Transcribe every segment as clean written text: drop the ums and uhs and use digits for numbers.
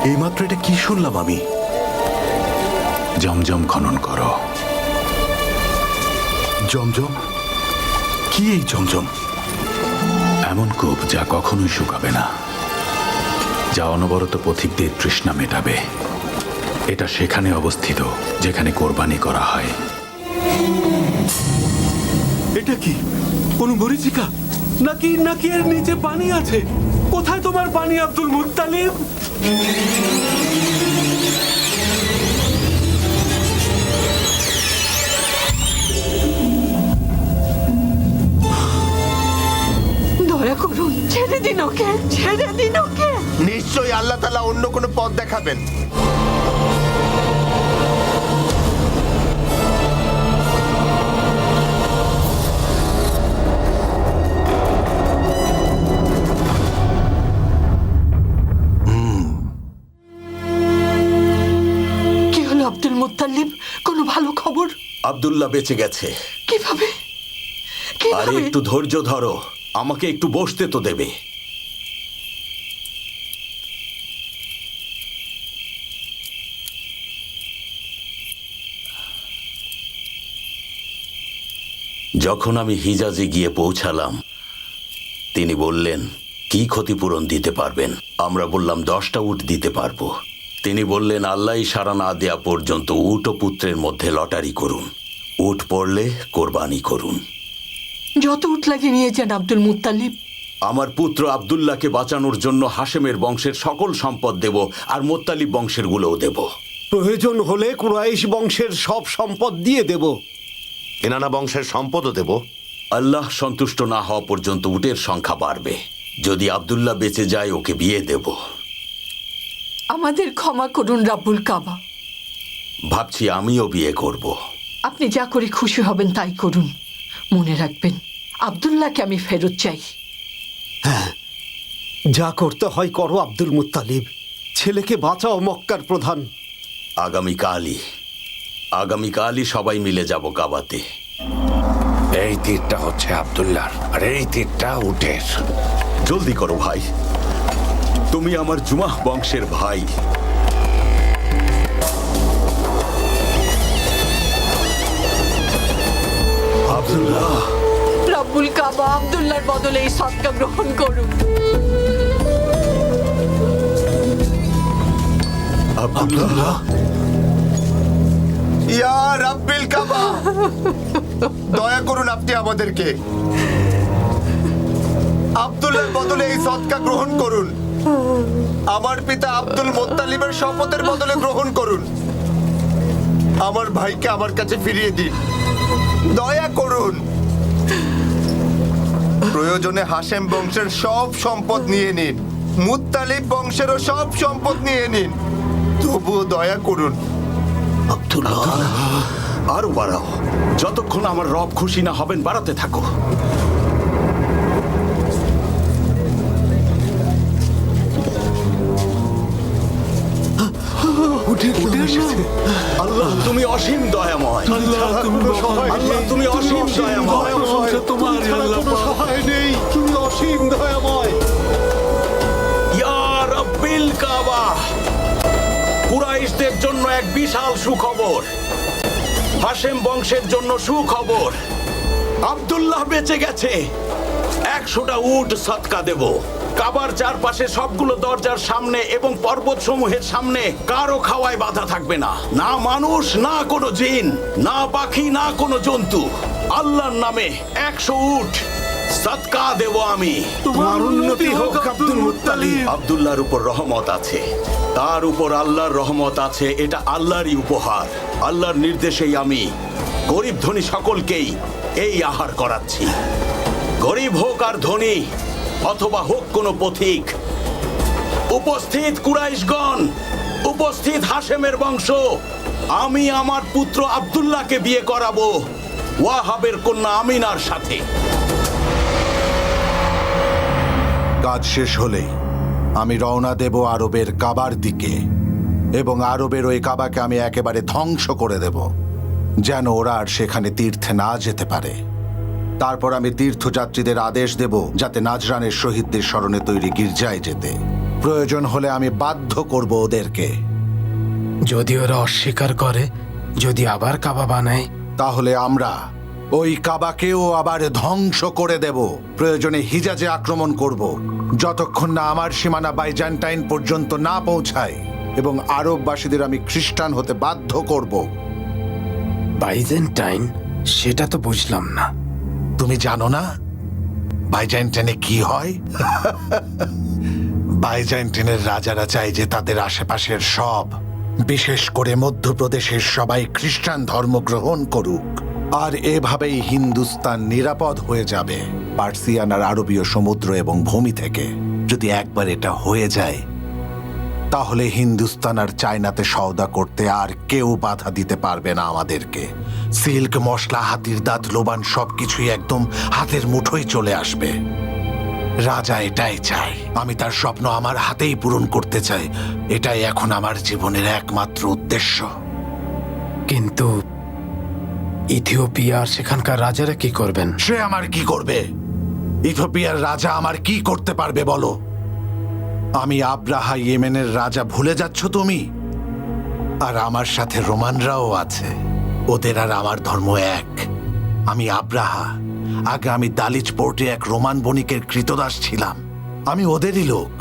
এইমাত্র এটা কি শুনলাম আমি? জমজম খনন করো। জমজম? কি এই জমজম? এমন কূপ যা কখনোই শুকাবে না, যা অনবরত পথিকদের তৃষ্ণা মেটাবে। এটা সেখানে অবস্থিত যেখানে কোরবানি করা হয়। এটা কি কোন মরীচিকা নাকি নাকি এর নিচে পানি আছে? কোথায় তোমার পানি আব্দুল মুত্তালিব? দয়া করুন, ছেড়ে দিন ওকে, ছেড়ে দিন ওকে। নিশ্চয়ই আল্লাহ তাআলা অন্য কোনো পথ দেখাবেন। কি হলো আব্দুল মুত্তালিব? কোনো ভালো খবর? আব্দুল্লাহ বেঁচে গেছে। কিভাবে? আরে কিভাবে? একটু ধৈর্য ধরো, আমাকে একটু বসতে তো দেবে। যখন আমি হিজাজে গিয়ে পৌঁছালাম, তিনি বললেন কি ক্ষতিপূরণ দিতে পারবেন? আমরা বললাম 10টা উট দিতে পারবো। তিনি বললেন আল্লাহ সাড়া না দেয়া পর্যন্ত উট ও পুত্রের মধ্যে লটারি করুন, উট পড়লে কোরবানি করুন। যত উট লাগে নিয়ে যান আব্দুল মুত্তালিব। আমার পুত্র আব্দুল্লাহকে বাঁচানোর জন্য হাশেমের বংশের সকল সম্পদ দেব, আর মোত্তালিব বংশের গুলোও দেব। প্রয়োজন হলে কুরাইশ বংশের সব সম্পদ দিয়ে দেব। কেনানা বংশের সম্পদও দেব। আল্লাহ সন্তুষ্ট না হওয়া পর্যন্ত উটের সংখ্যা বাড়বে। যদি আব্দুল্লাহ বেঁচে যায় ওকে বিয়ে দেব। আমাদের ক্ষমা করুন রাব্বুল কাবা। ভাবছি আমিও বিয়ে করব। আপনি যা করে খুশি হবেন তাই করুন। মনে রাখবেন, আব্দুল্লাহকে আমি ফেরত চাই। যা করতে হয় করো আব্দুল মুত্তালিব। ছেলেকে বাঁচাও মক্কার প্রধান। আগামীকালই সবাই মিলে যাব কাবাতে। এই তীরটা হচ্ছে আব্দুল্লাহর, আর এই তীরটা উটের। জলদি করো ভাই, তুমি আমার জুমাহ বংশের ভাই। আব্দুল্লাহ, রাব্বুল কাবা আব্দুল্লাহর বদলে এই সদকা গ্রহণ করুন। আব্দুল্লাহ, ইয়া রাব্বিল কাবা, দয়া করুন আপনি আমাদেরকে। আব্দুল্লাহর বদলে এই সদকা গ্রহণ করুন। আমার পিতা আব্দুল মুত্তালিবের শপথের বদলে গ্রহণ করুন। আমার ভাইকে আমার কাছে ফিরিয়ে দিন, দয়া করুন। প্রয়োজনে হাশেম বংশের সব সম্পদ নিয়ে নিন, মুত্তালিব বংশেরও সব সম্পদ নিয়ে নিন, তবুও দয়া করুন। আব্দুল্লাহ, আরো বাড়াও। যতক্ষণ আমার রব খুশি না হবেন বাড়াতে থাকো। আল্লাহ তুমি অসীম দয়াময়। আল্লাহ তুমি অসীম দয়াময়। তোমার সহায় নেই, তুমি অসীম দয়াময়। ইয়া রাব্বিল কাবা, কুরাইশদের জন্য এক বিশাল সুখবর। হাশেম বংশের জন্য সুখবর। আব্দুল্লাহ বেঁচে গেছে। 100টা উট সদকা দেব। কাবার চারপাশে সবগুলো দরজার সামনে এবং পর্বত সমূহের সামনে কারো খাওয়ায় বাধা থাকবে না। না মানুষ, না কোনো জিন, না পাখি, না কোনো জন্তু। আল্লাহর নামে 100 উট সদকা দেব আমি। তোমার উন্নতি হোক আব্দুল মুত্তালিব। আব্দুল্লাহর উপর রহমত আছে, তার উপর আল্লাহর রহমত আছে। এটা আল্লাহরই উপহার। আল্লাহর নির্দেশেই আমি গরিব ধনী সকলকেই এই আহার করাচ্ছি। গরিব হোক আর ধনী, অথবা হোক কোনো পথিক। উপস্থিত কুরাইশগণ, উপস্থিত হাশেমের বংশ, আমি আমার পুত্র আব্দুল্লাহকে বিয়ে করাবো ওয়াহাবের কন্যা আমিনার সাথে। কাজ শেষ হলেই আমি রওনা দেব আরবের কাবার দিকে, এবং আরবের ওই কাবাকে আমি একেবারে ধ্বংস করে দেব, যেন ওরা আর সেখানে তীর্থে না যেতে পারে। তারপর আমি তীর্থযাত্রীদের আদেশ দেব যাতে নাজরানের শহীদদের স্মরণে তৈরি গির্জায় যেতে। প্রয়োজন হলে আমি বাধ্য করব ওদেরকে। যদি ওরা অস্বীকার করে, যদি আবার কাবা বানায়, তাহলে আমরা ওই কাবাকেও আবার ধ্বংস করে দেব। প্রয়োজনে হিজাজে আক্রমণ করব, যতক্ষণ না আমার সীমানা বাইজান্টাইন পর্যন্ত না পৌঁছায়, এবং আরববাসীদের আমি খ্রিস্টান হতে বাধ্য করব। বাইজেন্টাইন? সেটা তো বুঝলাম না। তুমি জানো না বাইজান্টাইনে কি হয়? বাইজান্টাইনের রাজারা চায় যে তাদের আশেপাশের সব, বিশেষ করে মধ্যপ্রদেশের সবাই খ্রিস্টান ধর্ম গ্রহণ করুক, আর এভাবেই হিন্দুস্তান নিরাপদ হয়ে যাবে পার্সিয়ান আর আরবীয় সমুদ্র এবং ভূমি থেকে। যদি একবার এটা হয়ে যায়, তাহলে হিন্দুস্তান আর চায়নাতে সওদা করতে আর কেউ বাধা দিতে পারবে না আমাদেরকে। সিল্ক, মশলা, হাতির দাঁত, লোবান সবকিছুই একদম হাতের মুঠোয় চলে আসবে। রাজা এটাই চায়। আমি তার স্বপ্ন আমার হাতেই পূরণ করতে চাই। এটাই এখন আমার জীবনের একমাত্র উদ্দেশ্য। কিন্তু ইথিওপিয়া আর সেখানকার রাজারা কি করবেন? সে আমার কি করবে? ইথিওপিয়ার রাজা আমার কি করতে পারবে বলো? আমি আব্রাহা, ইয়েমেনের রাজা, ভুলে যাচ্ছ তুমি? আর আমার সাথে রোমানরাও আছে। ওদের আর আমার ধর্ম এক। আমি আব্রাহা। আগে আমি দালিচ পোর্টে এক রোমান বণিকের কৃতদাস ছিলাম। আমি ওদেরই লোক।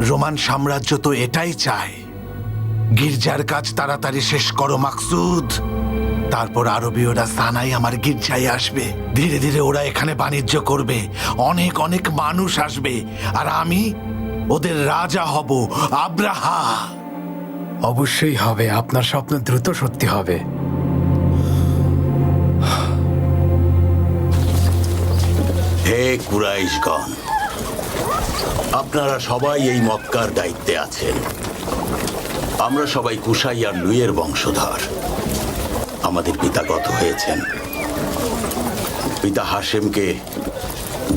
রোমান সাম্রাজ্য তো এটাই চায়। গির্জার কাজ তাড়াতাড়ি শেষ করো মাকসুদ। তারপর আরবীয়রা সানাই আমার গির্জায় আসবে। ধীরে ধীরে ওরা এখানে বাণিজ্য করবে। অনেক অনেক মানুষ আসবে, আর আমি ওদের রাজা হব, আব্রাহা। অবশ্যই হবে। আপনার স্বপ্ন দ্রুত সত্যি হবে। হে কুরাইশগণ, আপনারা সবাই এই মক্কার দায়িত্বে আছেন। আমরা সবাই কুশাই আর লুইয়ের বংশধর। আমাদের পিতা গত হয়েছেন। পিতা হাশেমকে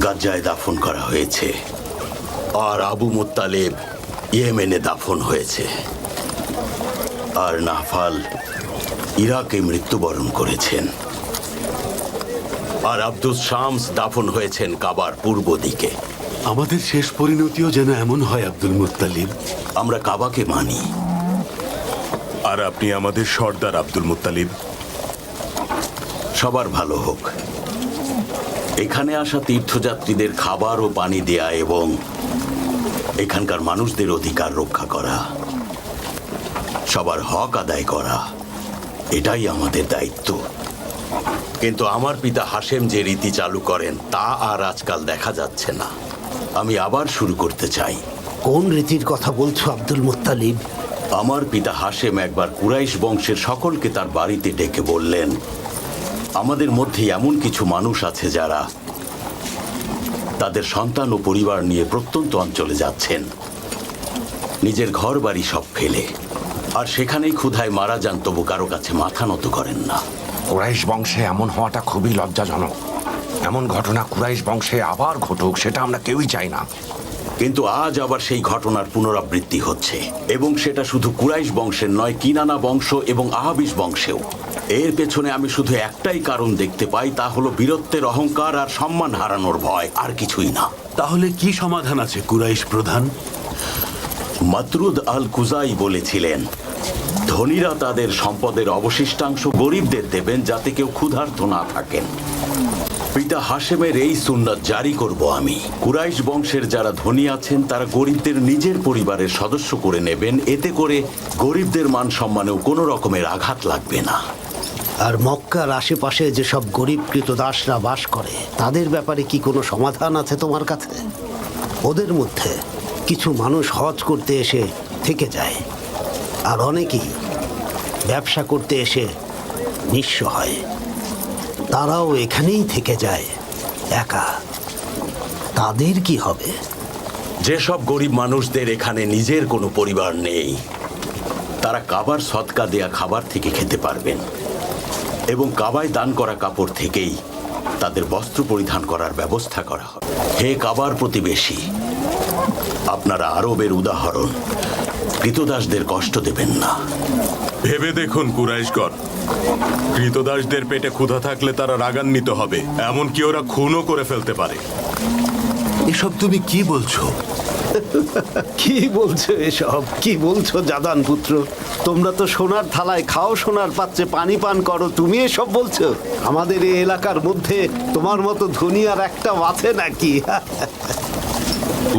গাজ্জায় দাফন করা হয়েছে, আর আবু মুত্তালেব ইয়েমেনে দাফন হয়েছে, আর নাফাল ইরাকে মৃত্যুবরণ করেছেন, আর আব্দুস শামস দাফন হয়েছেন কাবার পূর্ব দিকে। আমাদের শেষ পরিণতিও যেন এমন হয় আব্দুল মুত্তালিব। আমরা কাবাকে মানি। আর আপনি আমাদের সর্দার আব্দুল মুত্তালিব। সবার ভালো হোক। এখানে আসা তীর্থযাত্রীদের খাবার ও পানি দেয়া এবং এখানকার মানুষদের অধিকার রক্ষা করা, সবার হক আদায় করা, এটাই আমাদের দায়িত্ব। কিন্তু আমার পিতা হাশেম যে রীতি চালু করেন তা আর আজকাল দেখা যাচ্ছে না। আমি আবার শুরু করতে চাই। কোন রীতির কথা বলছো আব্দুল মুত্তালিব? আমার পিতা হাশেম একবার কুরাইশ বংশের সকলকে তার বাড়িতে ডেকে বললেন, আমাদের মধ্যে এমন কিছু মানুষ আছে যারা তাদের সন্তান ও পরিবার নিয়ে প্রত্যন্ত অঞ্চলে যাচ্ছেন, নিজের ঘর বাড়ি সব ফেলে, আর সেখানেই ক্ষুধায় মারা যান, তবু কারো কাছে মাথা নত করেন না। কুরাইশ বংশে এমন হওয়াটা খুবই লজ্জাজনক। এমন ঘটনা কুরাইশ বংশে আবার ঘটুক, সেটা আমরা কেউই চাই না। কিন্তু আজ আবার সেই ঘটনার পুনরাবৃত্তি হচ্ছে, এবং সেটা শুধু কুরাইশ বংশের নয়, কিনানা বংশ এবং আহাবিস বংশেও। এর পেছনে আমি শুধু একটাই কারণ দেখতে পাই, তা হলো বীরত্বের অহংকার আর সম্মান হারানোর ভয়, আর কিছুই না। তাহলে কি সমাধান আছে কুরাইশ প্রধান? মাতরুদ আল কুজাই বলেছিলেন, ধনীরা তাদের সম্পদের অবশিষ্টাংশ গরিবদের দেবেন, যাতে কেউ ক্ষুধার্ত না থাকেন। পিতা হাশেমের এই সুন্নাত জারি করব আমি। কুরাইশ বংশের যারা ধনী আছেন তারা গরিবদের নিজের পরিবারের সদস্য করে নেবেন। এতে করে গরিবদের মান সম্মানেও কোনো রকমের আঘাত লাগবে না। আর মক্কার আশেপাশে যেসব গরিব কৃতদাসরা বাস করে, তাদের ব্যাপারে কি কোনো সমাধান আছে তোমার কাছে? ওদের মধ্যে কিছু মানুষ হজ করতে এসে থেকে যায়, আর অনেকেই ব্যবসা করতে এসে নিঃস্ব হয়। তারাও এখানেই থেকে যায় একা। তাদের কি হবে? যেসব গরিব মানুষদের এখানে নিজের কোনো পরিবার নেই, তারা কাবার সদকা দেয়া খাবার থেকে খেতে পারবেন, এবং কাবায় দান করা কাপড় থেকেই তাদের বস্ত্র পরিধান করার ব্যবস্থা করা হয়। হে কাবার প্রতিবেশী, আপনারা আরবের উদাহরণ। কৃতদাসদের কষ্ট দেবেন না। ভেবে দেখুন কুরাইশগণ, কৃতদাসদের পেটে ক্ষুধা থাকলে তারা রাগান্বিত হবে, এমনকি ওরা খুনও করে ফেলতে পারে। এসব তুমি কি বলছো? কি বলছো এসব? কি বলছো জাদান পুত্র? তোমরা তো সোনার থালায় খাও, সোনার পাত্রে পানি পান করো, তুমি এসব বলছো? আমাদের এই এলাকার মধ্যে তোমার মতো ধনী আর একটা আছে নাকি?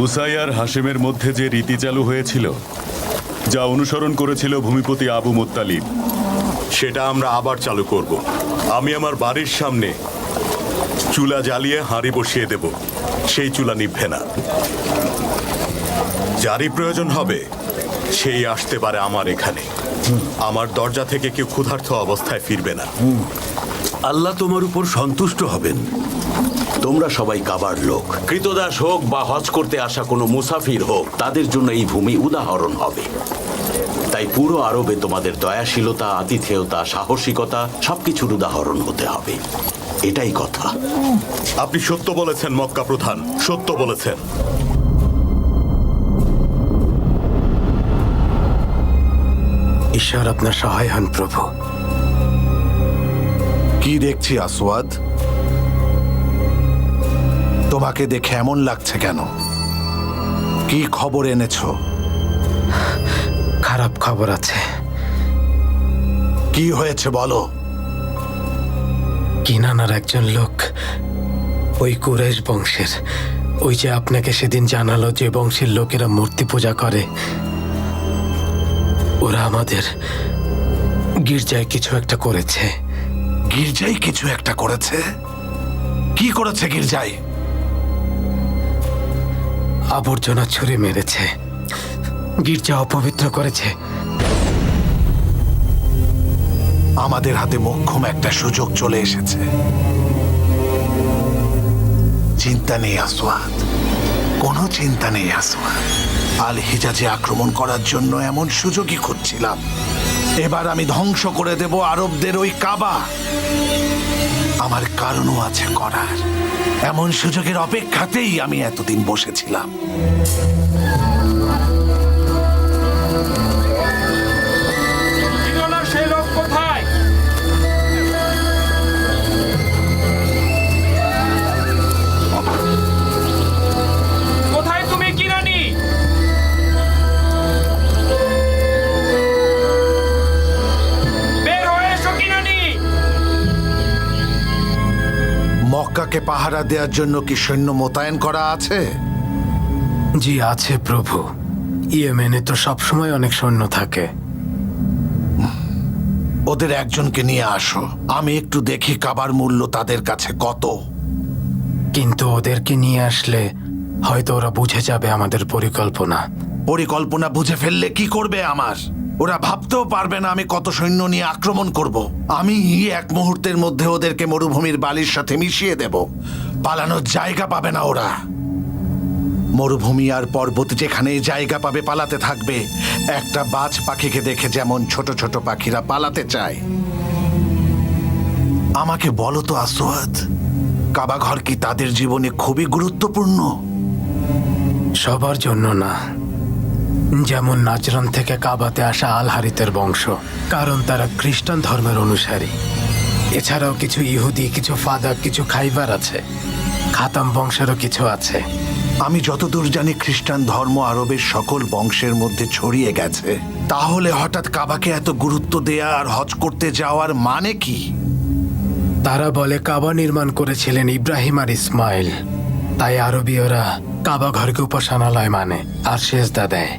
উসাই আর হাশেমের মধ্যে যে রীতি চালু হয়েছিল, যা অনুসরণ করেছিল ভূমিপতি আবু মুত্তালিব, সেটা আমরা আবার চালু করব। আমি আমার বাড়ির সামনে চুলা জ্বালিয়ে হাঁড়ি বসিয়ে দেব, সেই চুলা নিভবে না। যারই প্রয়োজন হবে সেই আসতে পারে আমার এখানে। আমার দরজা থেকে কেউ ক্ষুধার্ত অবস্থায় ফিরবে না। আল্লাহ তোমার উপর সন্তুষ্ট হবেন। তোমরা সবাই কাবার লোক, কৃতদাস হোক বা হজ করতে আসা কোনো মুসাফির হোক, তাদের জন্য এই ভূমি উদাহরণ হবে। তাই পুরো আরবে তোমাদের দয়াশীলতা, আতিথেয়তা, সাহসিকতা সবকিছুর উদাহরণ হতে হবে। এটাই কথা। আপনি সত্য বলেছেন মক্কা প্রধান, সত্য বলেছেন। ঈশ্বর আপনার সহায় হন প্রভু। কি দেখছি আসওয়াদ? তোমাকে দেখে এমন লাগছে কেন? কি খবর এনেছো? খারাপ খবর আছে। কি হয়েছে বলো? কিনানার একজন লোক, ওই কুরাইশ বংশের, ওই যে আপনাকে সেদিন জানালো যে বংশের লোকেরা মূর্তি পূজা করে, ওরা আমাদের গির্জায় কিছু একটা করেছে। গির্জায় কিছু একটা করেছে? কি করেছে গির্জায়? আবর্জনা ছুঁড়ে মেরেছে, গির্জা অপবিত্র করেছে। আমাদের হাতে মোক্ষম একটা সুযোগ চলে এসেছে। চিন্তা নেই আসওয়াদ, কোনো চিন্তা নেই আসওয়াদ। আল হিজাজে আক্রমণ করার জন্য এমন সুযোগই খুঁজছিলাম। এবার আমি ধ্বংস করে দেব আরবদের ওই কাবা। আমার কারণও আছে করার। এমন সুযোগের অপেক্ষাতেই আমি এতদিন বসেছিলাম। সেই লোক কোথায়? কোথায় তুমি কিরানি? বের হয়ে এসো কিরানি। মক্কাকে পাহারা দেওয়ার জন্য কি সৈন্য মোতায়েন করা আছে? জি আছে প্রভু। ইয়েমেনে তো সবসময় অনেক সৈন্য থাকে। ওদের একজনকে নিয়ে আসো, আমি একটু দেখি কাবার মূল্য তাদের কাছে কত। কিন্তু ওদেরকে নিয়ে আসলে হয়তো ওরা বুঝে যাবে আমাদের পরিকল্পনা। পরিকল্পনা বুঝে ফেললে কি করবে আমার? ওরা ভাবতেও পারবে না আমি কত সৈন্য নিয়ে আক্রমণ করব। আমি এক মুহূর্তের মধ্যে ওদেরকে মরুভূমির বালির সাথে মিশিয়ে দেব। পালানোর জায়গা পাবে না ওরা। মরুভূমি আর পর্বত যেখানে জায়গা পাবে পালাতে থাকবে। একটা বাজ পাখিকে দেখে যেমন ছোট ছোট পাখিরা পালাতে চায়। আমাকে বলো তো আসওয়াদ, কাবা ঘর কি তাদের জীবনে খুবই গুরুত্বপূর্ণ? সবার জন্য না। যেমন নাজরান থেকে কাবাতে আসা আল হারিতের বংশ, কারণ তারা খ্রিস্টান ধর্মের অনুসারী। এছাড়াও কিছু ইহুদি, কিছু ফাদাক, কিছু খাইবার আছে। খাতাম বংশেরও কিছু আছে। আমি যতদূর জানি খ্রিস্টান ধর্ম আরবের সকল বংশের মধ্যে ছড়িয়ে গেছে। তাহলে হঠাৎ কাবাকে এত গুরুত্ব দেয়া আর হজ করতে যাওয়ার মানে কি? তারা বলে কাবা নির্মাণ করেছিলেন ইব্রাহিম আর ইসমাইল, তাই আরবীয়রা কাবা ঘরকে উপাসনালয় মানে আর সেজদা দেয়।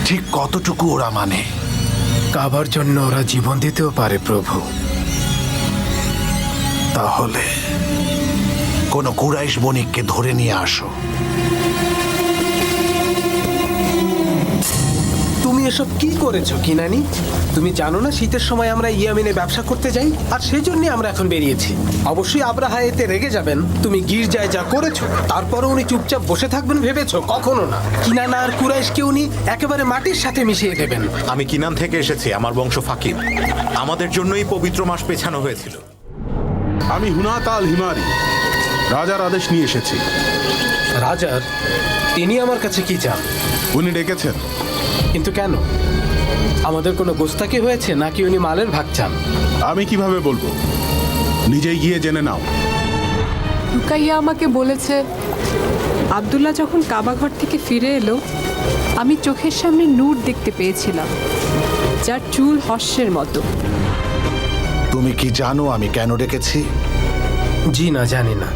ঠিক কতটুকু ওরা মানে? কাবার জন্য ওরা জীবন দিতেও পারে প্রভু। তাহলে কোন কুরাইশ বণিককে ধরে নিয়ে আসো। তুমি এসব কি করেছো কিনানি? তুমি জানো না শীতের সময় আমরা ইয়ামেনে ব্যবসা করতে যাই, আর সেই জন্য আমরা এখন বেরিয়েছি। অবশ্যই আব্রাহা এতে রেগে যাবেন। তুমি গির্জায় যা করেছো, তারপরে উনি চুপচাপ বসে থাকবেন ভেবেছো? কখনো না। কিনানা আর কুরাইশকে উনি একেবারে মাটির সাথে মিশিয়ে দেবেন। আমি কিনান থেকে এসেছি, আমার বংশ ফাকির। আমাদের জন্যই পবিত্র মাস পেছানো হয়েছিল। আমি হুনাত আল হিমারি, রাজার আদেশ নিয়ে এসেছি। রাজার? তিনি আমার কাছে কি চান? উনি ডেকেছেন। কিন্তু কেন? আমাদের কোনো গোস্তাকি হয়েছে নাকি উনি মালের ভাগ চান? আমি কিভাবে বলবো? নিজেই গিয়ে জেনে নাও। রুকাইয়া আমাকে বলেছে আব্দুল্লাহ যখন কাবাঘর থেকে ফিরে এলো, আমি চোখের সামনে নূর দেখতে পেয়েছিলাম, যার চুল হর্ষের মতো। তুমি কি জানো আমি কেন ডেকেছি? জি না, জানি না।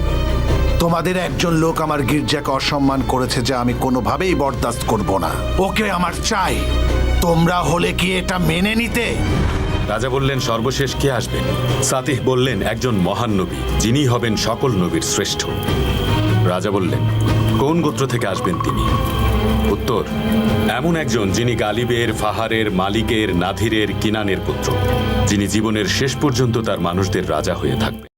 তোমাদের একজন লোক আমার গির্জাকে অসম্মান করেছে, যা আমি কোনোভাবেই বরদাস্ত করব না। ওকে আমার চাই। তোমরা হলে কি এটা মেনে নিতে? রাজা বললেন, সর্বশেষ কে আসবেন? সাতিহ বললেন, একজন মহান নবী, যিনি হবেন সকল নবীর শ্রেষ্ঠ। রাজা বললেন, কোন গোত্র থেকে আসবেন তিনি? উত্তর, এমন একজন যিনি গালিবের, ফাহারের, মালিকের, নাধিরের, কিনানের পুত্র, যিনি জীবনের শেষ পর্যন্ত তার মানুষদের রাজা হয়ে থাকবেন।